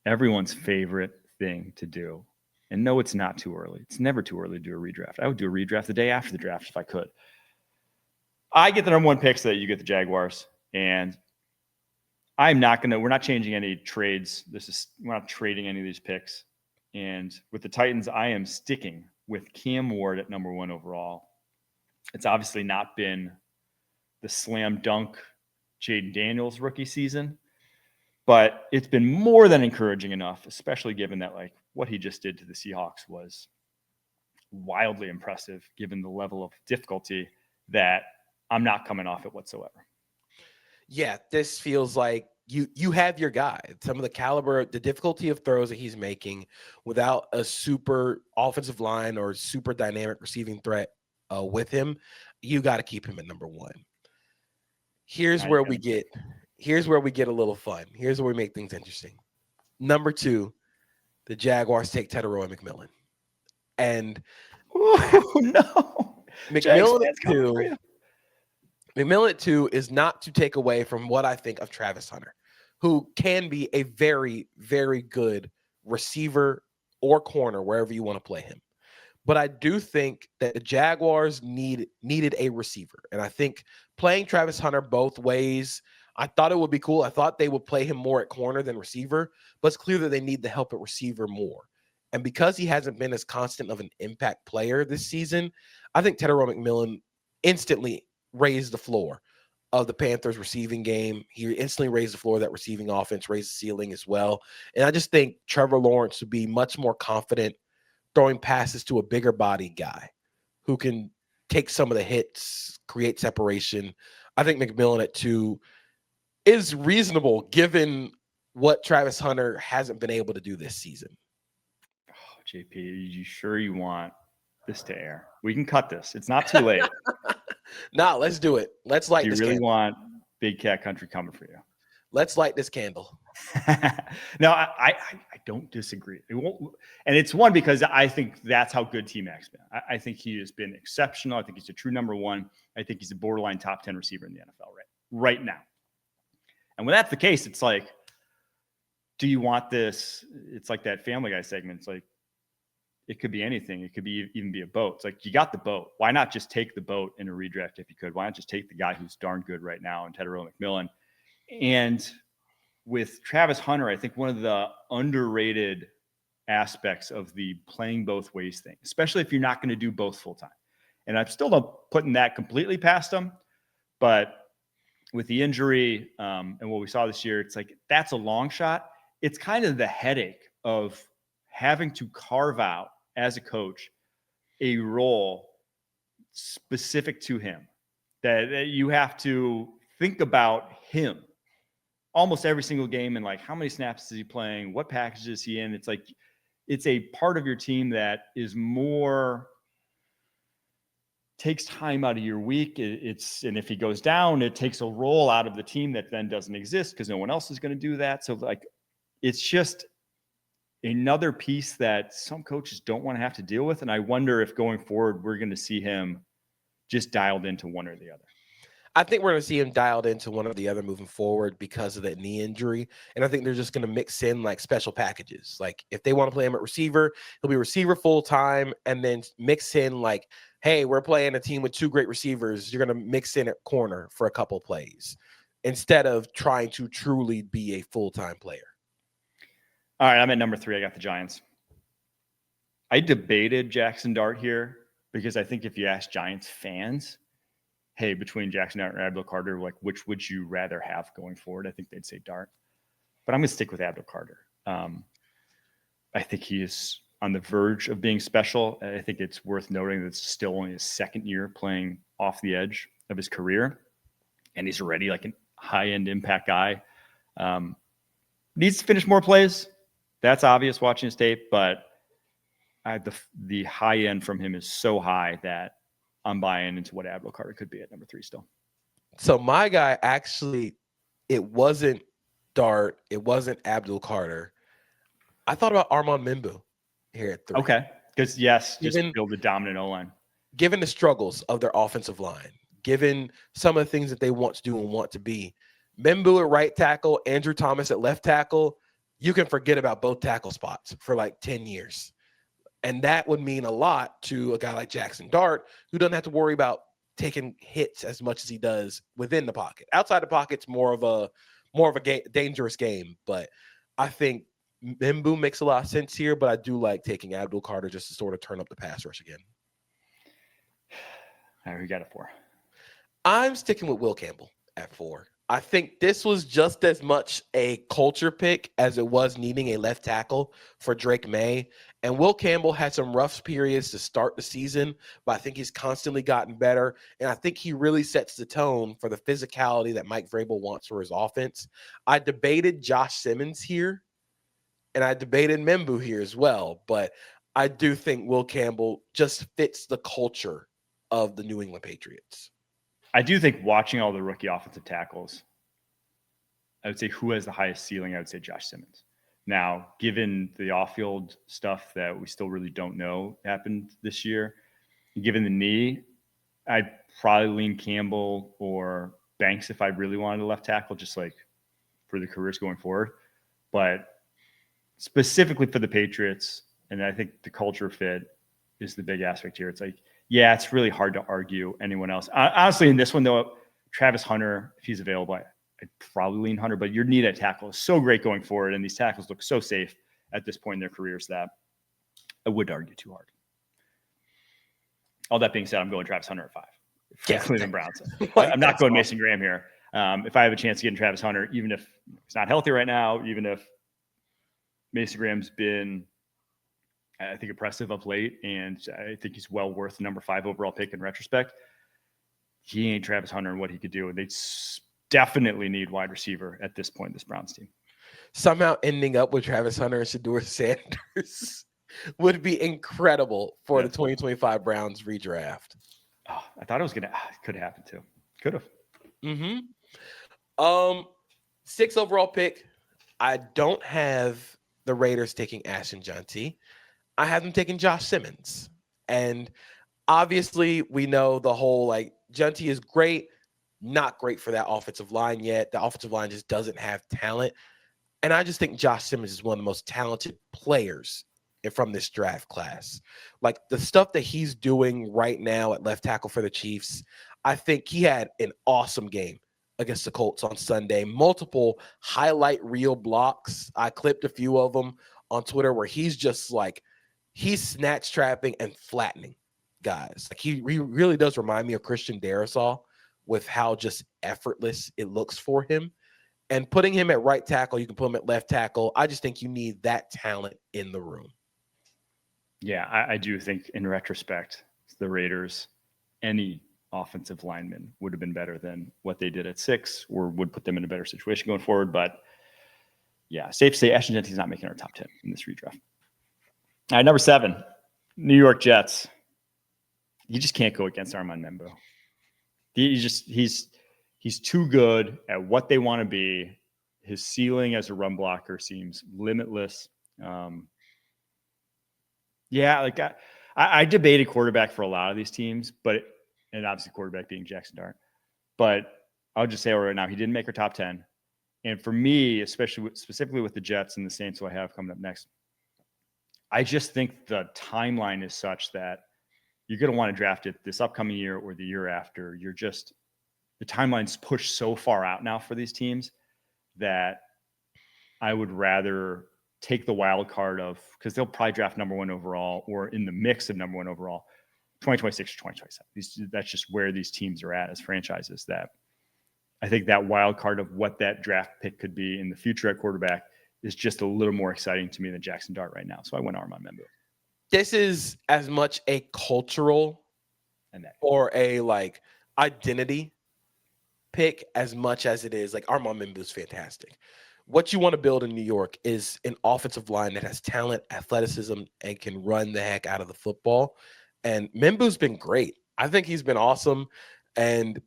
everyone's favorite thing to do. And no, it's not too early. It's never too early to do a redraft. I would do a redraft the day after the draft if I could. I get the number one pick so that you get the Jaguars. And we're not changing any trades. We're not trading any of these picks. And with the Titans, I am sticking with Cam Ward at number one overall. It's obviously not been the slam dunk Jaden Daniels rookie season, but it's been more than encouraging enough, especially given that like what he just did to the Seahawks was wildly impressive given the level of difficulty that I'm not coming off it whatsoever. Yeah, this feels like you have your guy. Some of the caliber, the difficulty of throws that he's making without a super offensive line or super dynamic receiving threat with him, you got to keep him at number one. Here's where we get a little fun. Here's where we make things interesting. Number two, the Jaguars take Teteroa McMillan. And no. McMillan at two is not to take away from what I think of Travis Hunter, who can be a very, very good receiver or corner, wherever you want to play him. But I do think that the Jaguars needed a receiver. And I think playing Travis Hunter both ways, I thought it would be cool. I thought they would play him more at corner than receiver, but it's clear that they need the help at receiver more. And because he hasn't been as constant of an impact player this season, I think Teteroa McMillan instantly raised the floor of the Panthers receiving game. He instantly raised the floor of that receiving offense, raised the ceiling as well. And I just think Trevor Lawrence would be much more confident throwing passes to a bigger body guy who can take some of the hits, create separation. I think McMillan at two is reasonable given what Travis Hunter hasn't been able to do this season. Oh, JP, are you sure you want this to air? We can cut this. It's not too late. No, let's do it. Let's light this candle. Do you really want Big Cat Country coming for you? Let's light this candle. No, I don't disagree. It won't, and it's one because I think that's how good T-Mac's been. I think he has been exceptional. I think he's a true number one. I think he's a borderline top 10 receiver in the NFL right now. And when that's the case, it's like, do you want this? It's like that Family Guy segment. It's like, it could be anything. It could be even be a boat. It's like, you got the boat. Why not just take the boat in a redraft if you could? Why not just take the guy who's darn good right now in Teteroa McMillan? And with Travis Hunter, I think one of the underrated aspects of the playing both ways thing, especially if you're not going to do both full time. And I'm still not putting that completely past him, but with the injury and what we saw this year, it's like, that's a long shot. It's kind of the headache of having to carve out as a coach a role specific to him, that you have to think about him almost every single game and like, how many snaps is he playing? What package is he in? It's like, it's a part of your team that is more, takes time out of your week. And if he goes down, it takes a role out of the team that then doesn't exist because no one else is going to do that. So like, it's just another piece that some coaches don't want to have to deal with. And I wonder if going forward, we're going to see him just dialed into one or the other. I think we're going to see him dialed into one or the other moving forward because of that knee injury. And I think they're just going to mix in like special packages. Like if they want to play him at receiver, he'll be receiver full time, and then mix in like, hey, we're playing a team with two great receivers. You're going to mix in at corner for a couple plays instead of trying to truly be a full-time player. All right, I'm at number 3. I got the Giants. I debated Jackson Dart here because I think if you ask Giants fans, hey, between Jackson Dart and Abdul Carter, like, which would you rather have going forward? I think they'd say Dart. But I'm going to stick with Abdul Carter. I think he is on the verge of being special. I think it's worth noting that it's still only his second year playing off the edge of his career. And he's already like a high-end impact guy. Needs to finish more plays. That's obvious watching his tape, but the high end from him is so high that I'm buying into what Abdul Carter could be at number 3 still. So my guy, actually, it wasn't Dart. It wasn't Abdul Carter. I thought about Armand Mimbu here at 3. Okay. Because, yes, just build a dominant O-line. Given the struggles of their offensive line, given some of the things that they want to do and want to be, Mimbu at right tackle, Andrew Thomas at left tackle, you can forget about both tackle spots for like 10 years. And that would mean a lot to a guy like Jackson Dart, who doesn't have to worry about taking hits as much as he does within the pocket. Outside the pocket's more of a dangerous game. But I think Mbu makes a lot of sense here, but I do like taking Abdul Carter just to sort of turn up the pass rush again. All right, we got it 4. I'm sticking with Will Campbell at 4. I think this was just as much a culture pick as it was needing a left tackle for Drake May. And Will Campbell had some rough periods to start the season, but I think he's constantly gotten better. And I think he really sets the tone for the physicality that Mike Vrabel wants for his offense. I debated Josh Simmons here, and I debated Mbu here as well. But I do think Will Campbell just fits the culture of the New England Patriots. I do think watching all the rookie offensive tackles, I would say who has the highest ceiling, I would say Josh Simmons. Now, given the off-field stuff that we still really don't know happened this year, given the knee, I'd probably lean Campbell or Banks if I really wanted a left tackle, just like for the careers going forward. But specifically for the Patriots, and I think the culture fit is the big aspect here. It's like, yeah, it's really hard to argue anyone else. Honestly, in this one, though, Travis Hunter, if he's available, I'd probably lean Hunter, but your need at tackle is so great going forward, and these tackles look so safe at this point in their careers that I wouldn't argue too hard. All that being said, I'm going Travis Hunter at 5. Yeah. Cleveland Browns. I'm not going Mason Graham here. If I have a chance to get in Travis Hunter, even if he's not healthy right now, even if Mason Graham's been, I think, impressive of late, and I think he's well worth the number 5 overall pick in retrospect, he ain't Travis Hunter and what he could do. And they definitely need wide receiver at this point in this Browns team. Somehow ending up with Travis Hunter and Shedeur Sanders would be incredible for the 2025 Browns redraft. Oh, I thought it could happen too. Could have. Mm-hmm. 6 overall pick. I don't have the Raiders taking Ashton Jeanty. I have them taking Josh Simmons. And obviously we know the whole, like, Jeanty is great, not great for that offensive line yet. The offensive line just doesn't have talent. And I just think Josh Simmons is one of the most talented players from this draft class. Like, the stuff that he's doing right now at left tackle for the Chiefs, I think he had an awesome game against the Colts on Sunday. Multiple highlight reel blocks. I clipped a few of them on Twitter where he's just like, he's snatch trapping and flattening guys. Like, he really does remind me of Christian Darrisaw with how just effortless it looks for him. And putting him at right tackle, you can put him at left tackle. I just think you need that talent in the room. Yeah, I do think in retrospect, the Raiders, any offensive lineman would have been better than what they did at 6, or would put them in a better situation going forward. But yeah, safe to say Ashton Jeanty's not making our top 10 in this redraft. All right, number 7, New York Jets. You just can't go against Armand Membo. He's too good at what they want to be. His ceiling as a run blocker seems limitless. I debated quarterback for a lot of these teams, and obviously quarterback being Jackson Dart. But I'll just say right now, he didn't make our top 10. And for me, specifically with the Jets and the Saints, who I have coming up next, I just think the timeline is such that you're going to want to draft it this upcoming year or the year after. The timeline's pushed so far out now for these teams that I would rather take the wild card because they'll probably draft number 1 overall or in the mix of number 1 overall, 2026 or 2027. That's just where these teams are at as franchises. That I think that wild card of what that draft pick could be in the future at quarterback is just a little more exciting to me than Jackson Dart right now. So I went Armand Membo. This is as much a cultural or a identity pick as much as it is like Armand Membo is fantastic. What you want to build in New York is an offensive line that has talent, athleticism, and can run the heck out of the football. And Membo's been great. I think he's been awesome. And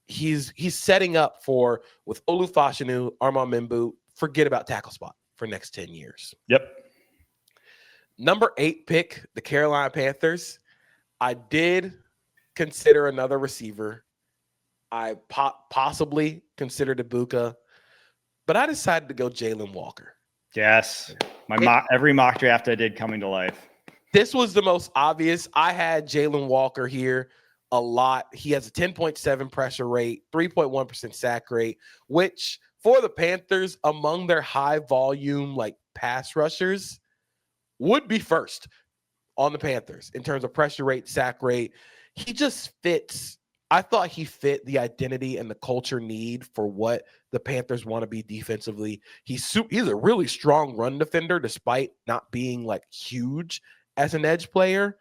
he's setting up for, with Olu Fashanu, Armand Membo, forget about tackle spot for next 10 years. Yep. Number 8 pick, the Carolina Panthers. I did consider another receiver. I possibly considered Ibuka, but I decided to go Jalen Walker. Yes. Every mock draft I did coming to life. This was the most obvious. I had Jalen Walker here a lot. He has a 10.7 pressure rate, 3.1% sack rate, which for the Panthers, among their high volume like pass rushers, would be first on the Panthers in terms of pressure rate, sack rate. He just fits. I thought he fit the identity and the culture need for what the Panthers want to be defensively. He's a really strong run defender despite not being like huge as an edge player.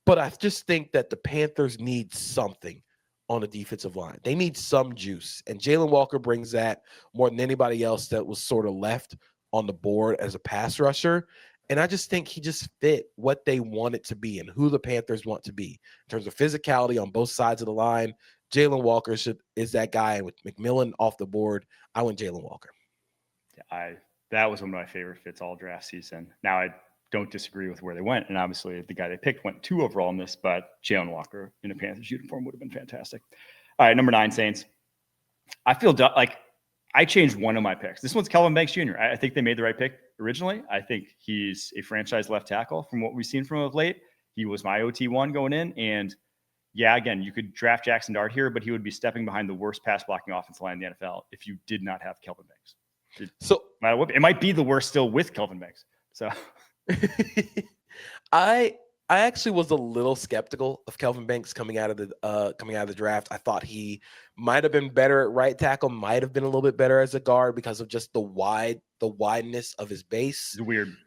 But I just think that the Panthers need something on the defensive line. They need some juice. And Jalen Walker brings that more than anybody else that was sort of left on the board as a pass rusher. And I just think he just fit what they want it to be and who the Panthers want to be in terms of physicality on both sides of the line. Jalen Walker is that guy. With McMillan off the board, I went Jalen Walker. That was one of my favorite fits all draft season. Now I don't disagree with where they went, and obviously the guy they picked went 2 overall in this, but Jalen Walker in a Panthers uniform would have been fantastic. All right, number 9, Saints. I feel like I changed one of my picks. This one's Kelvin Banks Jr. I think they made the right pick originally. I think he's a franchise left tackle from what we've seen from him of late. He was my OT1 going in. And yeah, again, you could draft Jackson Dart here, but he would be stepping behind the worst pass blocking offensive line in the NFL if you did not have Kelvin Banks. It might be the worst still with Kelvin Banks. So I actually was a little skeptical of Kelvin Banks coming out of the draft. I thought he might have been better at right tackle, might have been a little bit better as a guard because of just the wideness of his base. It's a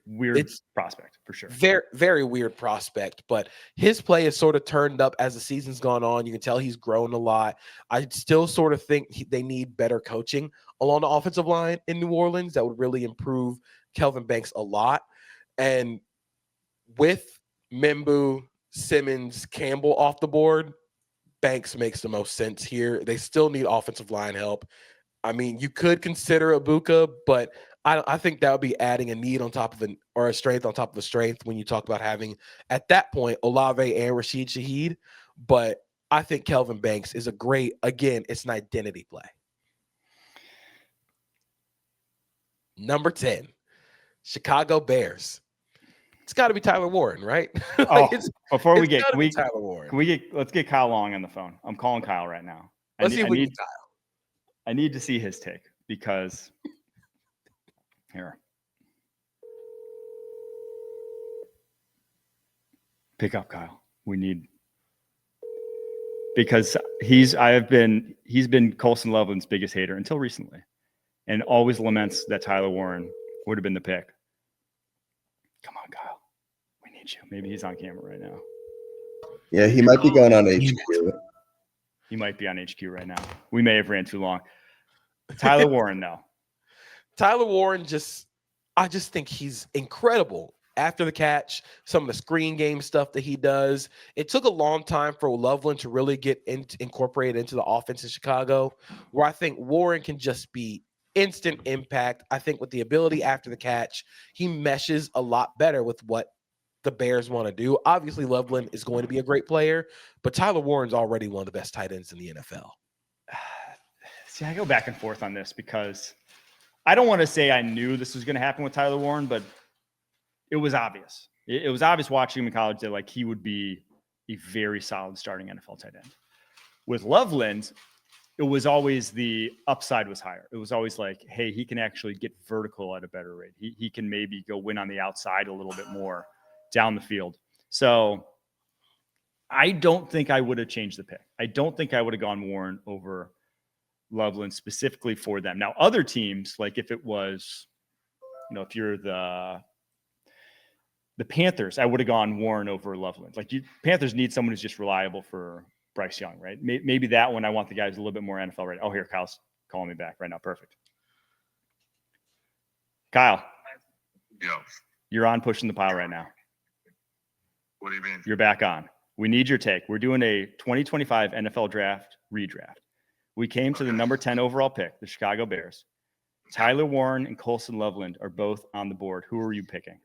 weird prospect for sure. Very, very weird prospect, but his play has sort of turned up as the season's gone on. You can tell he's grown a lot. I still sort of think they need better coaching along the offensive line in New Orleans that would really improve Kelvin Banks a lot. And with Membu, Simmons, Campbell off the board, Banks makes the most sense here. They still need offensive line help. I mean, you could consider Ibuka, but I think that would be adding a need on top of a strength on top of a strength when you talk about having, at that point, Olave and Rashid Shaheed. But I think Kelvin Banks is it's an identity play. Number 10, Chicago Bears. It's got to be Tyler Warren, right? Let's get Kyle Long on the phone. I'm calling Kyle right now. Let's see if we get Kyle. I need to see his take because here. Pick up Kyle. Because he's been Colston Loveland's biggest hater until recently, and always laments that Tyler Warren would have been the pick. Come on, Kyle. We need you. Maybe he's on camera right now. Yeah, he might be going on HQ. He might be on HQ right now. We may have ran too long. Tyler Warren, no. Tyler Warren I just think he's incredible. After the catch, some of the screen game stuff that he does. It took a long time for Loveland to really get incorporated into the offense in Chicago, where I think Warren can just be instant impact. I think with the ability after the catch, he meshes a lot better with what the Bears want to do. Obviously, Loveland is going to be a great player, but Tyler Warren's already one of the best tight ends in the NFL. See, I go back and forth on this because I don't want to say I knew this was going to happen with Tyler Warren, but it was obvious. It was obvious watching him in college that like he would be a very solid starting NFL tight end. With Loveland, it was always the upside was higher. It was always like, hey, he can actually get vertical at a better rate. He can maybe go win on the outside a little bit more down the field. So I don't think I would have changed the pick. I don't think I would have gone Warren over Loveland specifically for them. Now, other teams, like if it was, if you're the Panthers, I would have gone Warren over Loveland. Like Panthers need someone who's just reliable for Bryce Young, right? Maybe that one I want the guys a little bit more NFL ready. Oh, here, Kyle's calling me back right now. Perfect. Kyle. Yo. You're on Pushing the Pile right now. What do you mean? You're back on. We need your take. We're doing a 2025 NFL draft redraft. We came to the number 10 overall pick, the Chicago Bears. Tyler Warren and Colston Loveland are both on the board. Who are you picking?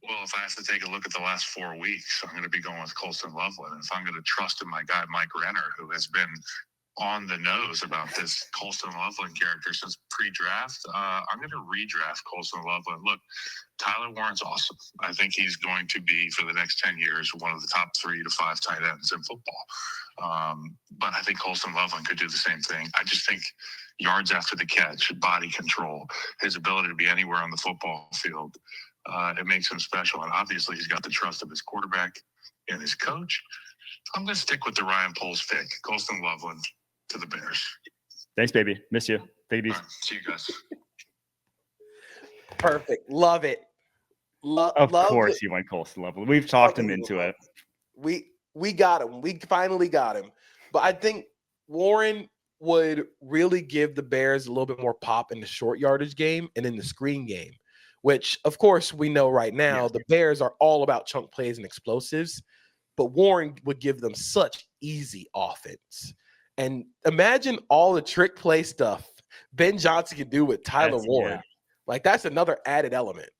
Well, if I have to take a look at the last 4 weeks, I'm going to be going with Colston Loveland. And if I'm going to trust in my guy, Mike Renner, who has been on the nose about this Colston Loveland character since pre-draft. I'm going to redraft Colston Loveland. Look, Tyler Warren's awesome. I think he's going to be, for the next 10 years, one of the top 3 to 5 tight ends in football. But I think Colston Loveland could do the same thing. I just think yards after the catch, body control, his ability to be anywhere on the football field, it makes him special. And obviously, he's got the trust of his quarterback and his coach. I'm going to stick with the Ryan Poles pick, Colston Loveland to the Bears. Thanks, baby. Miss you. Take it easy. All right, see you guys. Perfect. Love it. Of course, he went Colston Loveland. We've talked him into it. We got him. We finally got him. But I think Warren would really give the Bears a little bit more pop in the short yardage game and in the screen game, which, of course, we know right now the Bears are all about chunk plays and explosives. But Warren would give them such easy offense. And imagine all the trick play stuff Ben Johnson can do with Tyler Warren. Yeah. Like, that's another added element.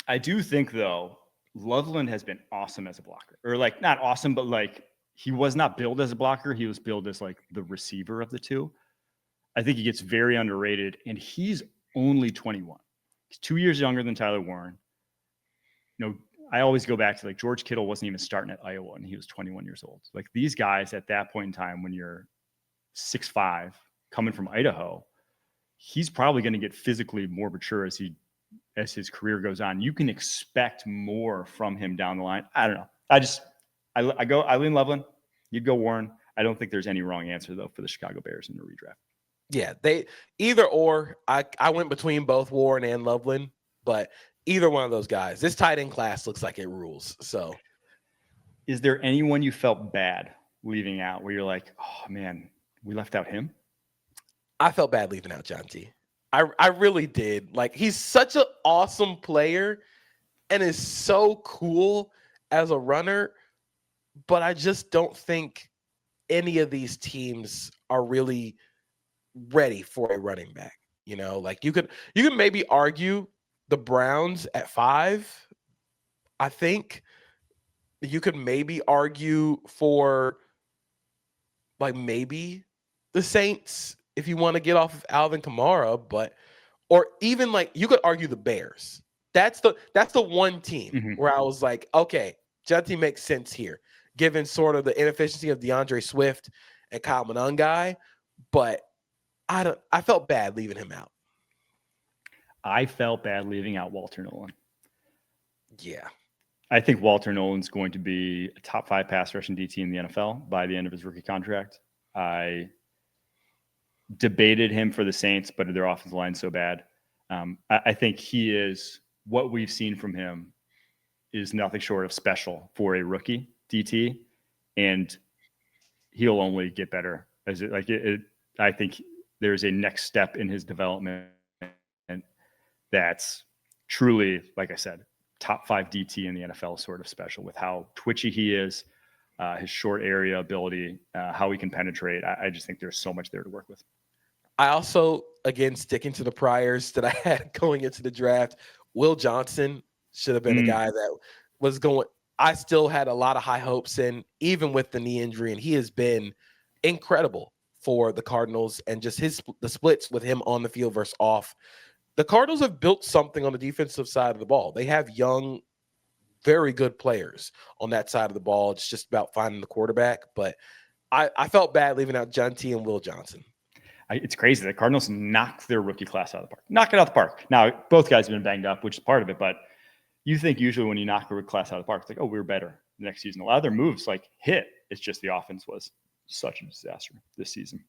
I do think, though, Loveland has been awesome as a blocker. Or, like, not awesome, but, like, he was not billed as a blocker. He was billed as, like, the receiver of the two. I think he gets very underrated, and he's only 21. He's 2 years younger than Tyler Warren. You know, I always go back to, like, George Kittle wasn't even starting at Iowa, and he was 21 years old. Like, these guys at that point in time, when you're 6'5", coming from Idaho, he's probably going to get physically more mature as his career goes on. You can expect more from him down the line. I don't know. I lean Loveland. You'd go Warren. I don't think there's any wrong answer, though, for the Chicago Bears in the redraft. Yeah, they either or. I went between both Warren and Loveland, but either one of those guys. This tight end class looks like it rules. So, is there anyone you felt bad leaving out where you're like, oh, man, we left out him? I felt bad leaving out John T. I really did. Like, he's such an awesome player and is so cool as a runner, but I just don't think any of these teams are really ready for a running back. You know, like you could maybe argue the Browns at 5. I think you could maybe argue for, like, maybe the Saints if you want to get off of Alvin Kamara, or even, like, you could argue the Bears. That's the one team where I was like, okay, Junty makes sense here, given sort of the inefficiency of DeAndre Swift and Kyle Monangai, but I felt bad leaving him out. I felt bad leaving out Walter Nolan. Yeah. I think Walter Nolan's going to be a top 5 pass rushing DT in the NFL by the end of his rookie contract. I debated him for the Saints, but their offensive line's so bad. I think he is, what we've seen from him is nothing short of special for a rookie DT, and he'll only get better as I think there's a next step in his development that's truly, like I said, top 5 DT in the NFL, sort of special with how twitchy he is, his short area ability, how he can penetrate. I just think there's so much there to work with. I also, again, sticking to the priors that I had going into the draft, Will Johnson should have been a guy that was going. I still had a lot of high hopes in, even with the knee injury, and he has been incredible for the Cardinals, and just the splits with him on the field versus off. The Cardinals have built something on the defensive side of the ball. They have young, very good players on that side of the ball. It's just about finding the quarterback. But I felt bad leaving out John T. and Will Johnson. It's crazy. The Cardinals knocked their rookie class out of the park. Knock it out of the park. Now, both guys have been banged up, which is part of it. But you think usually when you knock a rookie class out of the park, it's like, oh, we were better next season. A lot of their moves hit. It's just the offense was such a disaster this season.